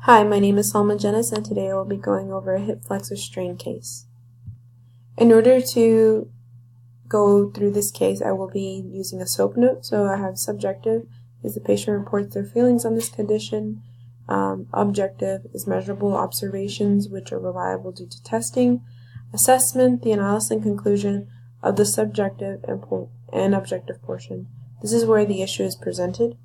Hi, my name is Salma Jenis, and today I will be going over a hip flexor strain case. In order to go through this case, I will be using a SOAP note. So I have subjective is the patient reports their feelings on this condition. Objective is measurable observations which are reliable due to testing. Assessment, the analysis and conclusion of the subjective and objective portion. This is where the issue is presented.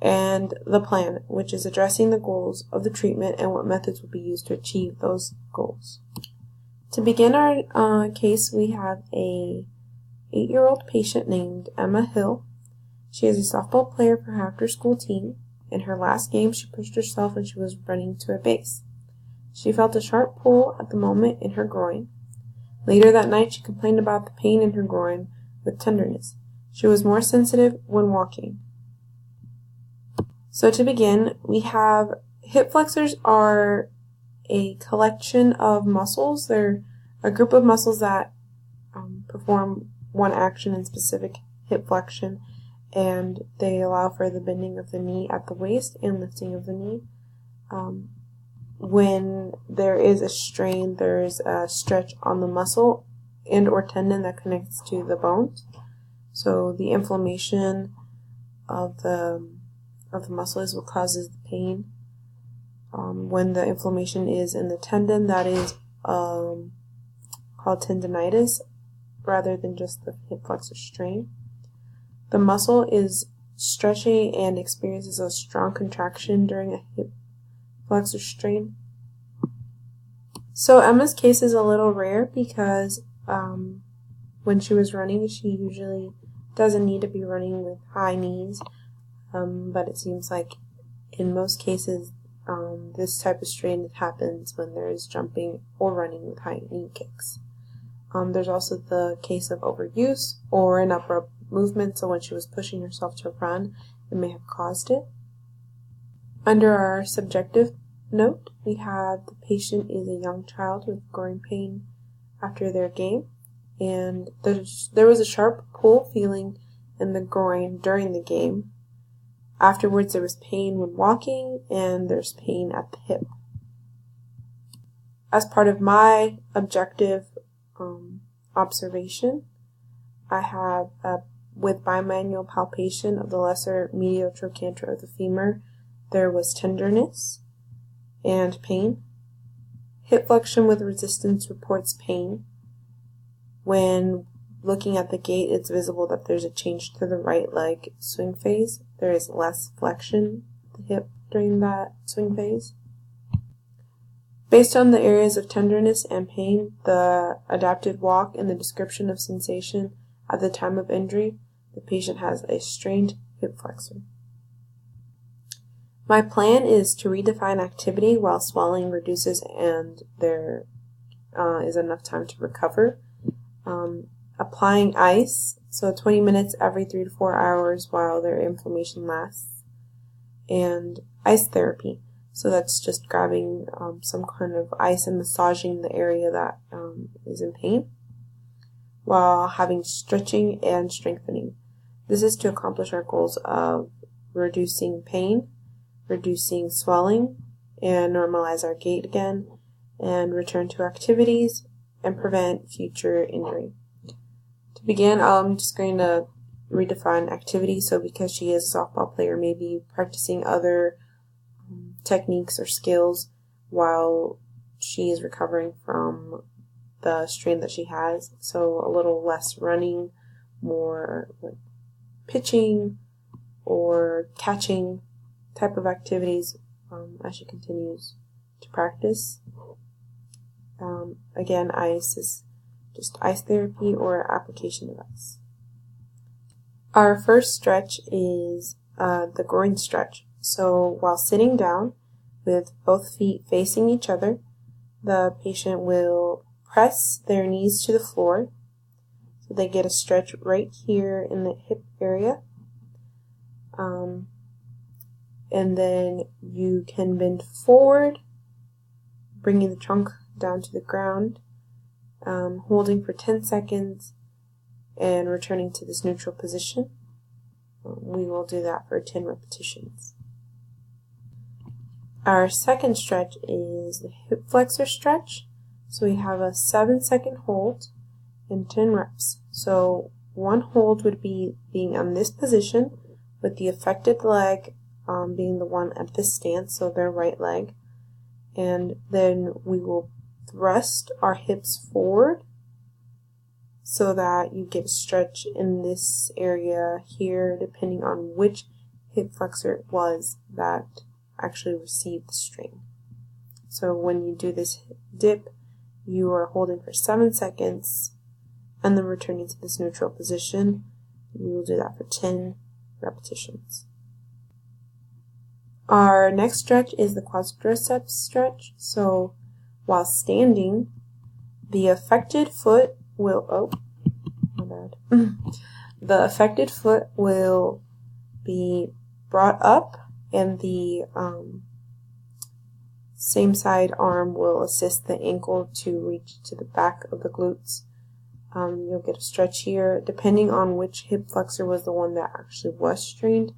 And the plan, which is addressing the goals of the treatment and what methods will be used to achieve those goals. To begin our case, we have a 8-year-old patient named Emma Hill. She is a softball player for her after-school team. In her last game, she pushed herself when she was running to a base. She felt a sharp pull at the moment in her groin. Later that night, she complained about the pain in her groin with tenderness. She was more sensitive when walking. So to begin, we have hip flexors are a collection of muscles. They're a group of muscles that perform one action in specific hip flexion, and they allow for the bending of the knee at the waist and lifting of the knee. When there is a strain, there is a stretch on the muscle and or tendon that connects to the bones. So the inflammation of the muscle is what causes the pain. When the inflammation is in the tendon, that is called tendinitis rather than just the hip flexor strain. The muscle is stretchy and experiences a strong contraction during a hip flexor strain. So Emma's case is a little rare because when she was running, she usually doesn't need to be running with high knees. But it seems like in most cases this type of strain happens when there is jumping or running with high knee kicks. There's also the case of overuse or an abrupt movement, so when she was pushing herself to run, it may have caused it. Under our subjective note, we have the patient is a young child with groin pain after their game, and there was a sharp pull feeling in the groin during the game. Afterwards, there was pain when walking, and there's pain at the hip. As part of my objective observation, I have with bimanual palpation of the lesser medial trochanter of the femur, there was tenderness and pain. Hip flexion with resistance reports pain. When looking at the gait, it's visible that there's a change to the right leg swing phase. There is less flexion of the hip during that swing phase. Based on the areas of tenderness and pain, the adapted walk, and the description of sensation at the time of injury, the patient has a strained hip flexor. My plan is to redefine activity while swelling reduces and there is enough time to recover. Applying ice, so 20 minutes every 3 to 4 hours while their inflammation lasts, and ice therapy, so that's just grabbing some kind of ice and massaging the area that is in pain while having stretching and strengthening. This is to accomplish our goals of reducing pain, reducing swelling, and normalize our gait again, and return to activities and prevent future injury. To begin, I'm just going to redefine activity. So because she is a softball player, maybe practicing other techniques or skills while she is recovering from the strain that she has. So a little less running, more like pitching or catching type of activities as she continues to practice. Again, ice is just ice therapy or application of ice. Our first stretch is the groin stretch. So while sitting down with both feet facing each other, the patient will press their knees to the floor so they get a stretch right here in the hip area. And then you can bend forward, bringing the trunk down to the ground, holding for 10 seconds and returning to this neutral position. We will do that for 10 repetitions. Our second stretch is the hip flexor stretch. So we have a 7-second hold and 10 reps. So one hold would be being on this position with the affected leg being the one at this stance, so their right leg. And then we will thrust our hips forward so that you get a stretch in this area here, depending on which hip flexor it was that actually received the strain. So when you do this dip, you are holding for 7 seconds and then returning to this neutral position. You will do that for 10 repetitions. Our next stretch is the quadriceps stretch. So while standing, the affected foot will, the affected foot will be brought up, and the same side arm will assist the ankle to reach to the back of the glutes. You'll get a stretch here, depending on which hip flexor was the one that actually was strained.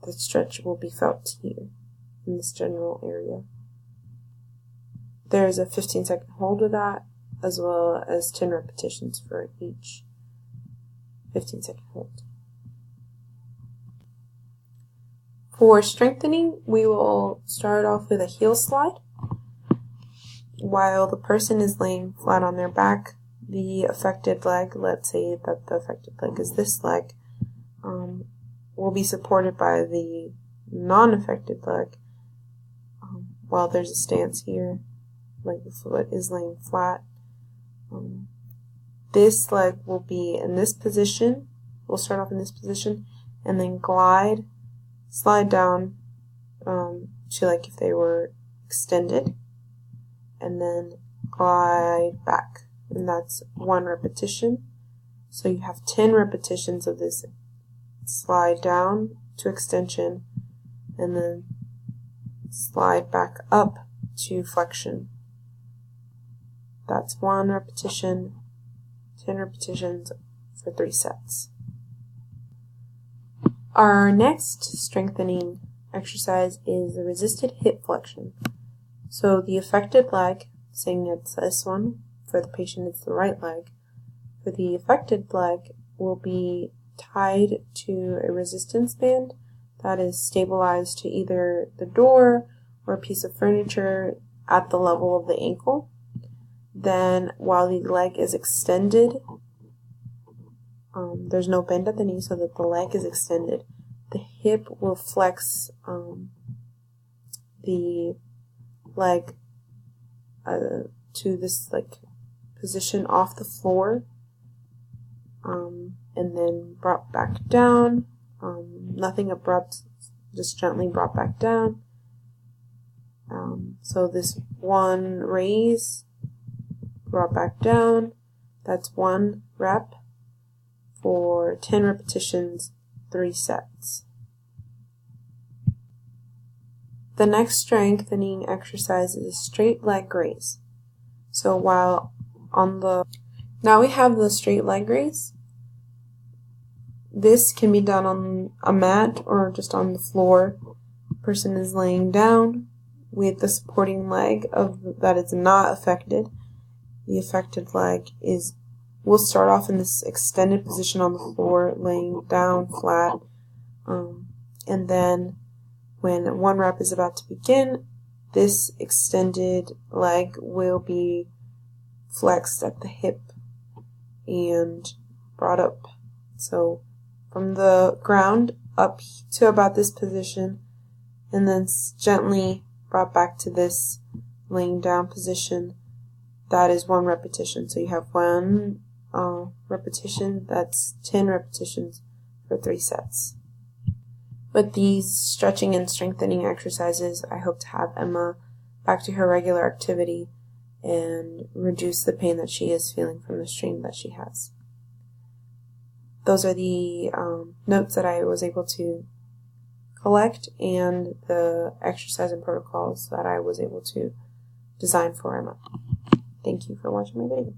The stretch will be felt here in this general area. There's a 15-second hold with that, as well as 10 repetitions for each 15-second hold. For strengthening, we will start off with a heel slide. While the person is laying flat on their back, the affected leg, let's say that the affected leg is this leg, will be supported by the non-affected leg while there's a stance here, like the foot is laying flat. This leg will be in this position. We'll start off in this position and then slide down to like if they were extended, and then glide back. And that's 1 repetition. So you have 10 repetitions of this slide down to extension and then slide back up to flexion. That's 1 repetition, 10 repetitions for 3 sets. Our next strengthening exercise is the resisted hip flexion. So the affected leg, saying it's this one, for the patient it's the right leg, for the affected leg will be tied to a resistance band that is stabilized to either the door or a piece of furniture at the level of the ankle. Then while the leg is extended, there's no bend at the knee, so that the leg is extended. The hip will flex the leg to this like position off the floor, and then brought back down. Nothing abrupt, just gently brought back down. So this 1 raise, brought back down, that's 1 rep for 10 repetitions, 3 sets. The next strengthening exercise is a straight leg raise. So while now we have the straight leg raise. This can be done on a mat or just on the floor. The person is laying down with the supporting leg that is not affected. The affected leg will start off in this extended position on the floor, laying down flat, and then when 1 rep is about to begin, this extended leg will be flexed at the hip and brought up. So from the ground up to about this position, and then gently brought back to this laying down position. That is 1 repetition. So you have 1 repetition, that's 10 repetitions for 3 sets. With these stretching and strengthening exercises, I hope to have Emma back to her regular activity and reduce the pain that she is feeling from the strain that she has. Those are the notes that I was able to collect and the exercise and protocols that I was able to design for Emma. Thank you for watching my video.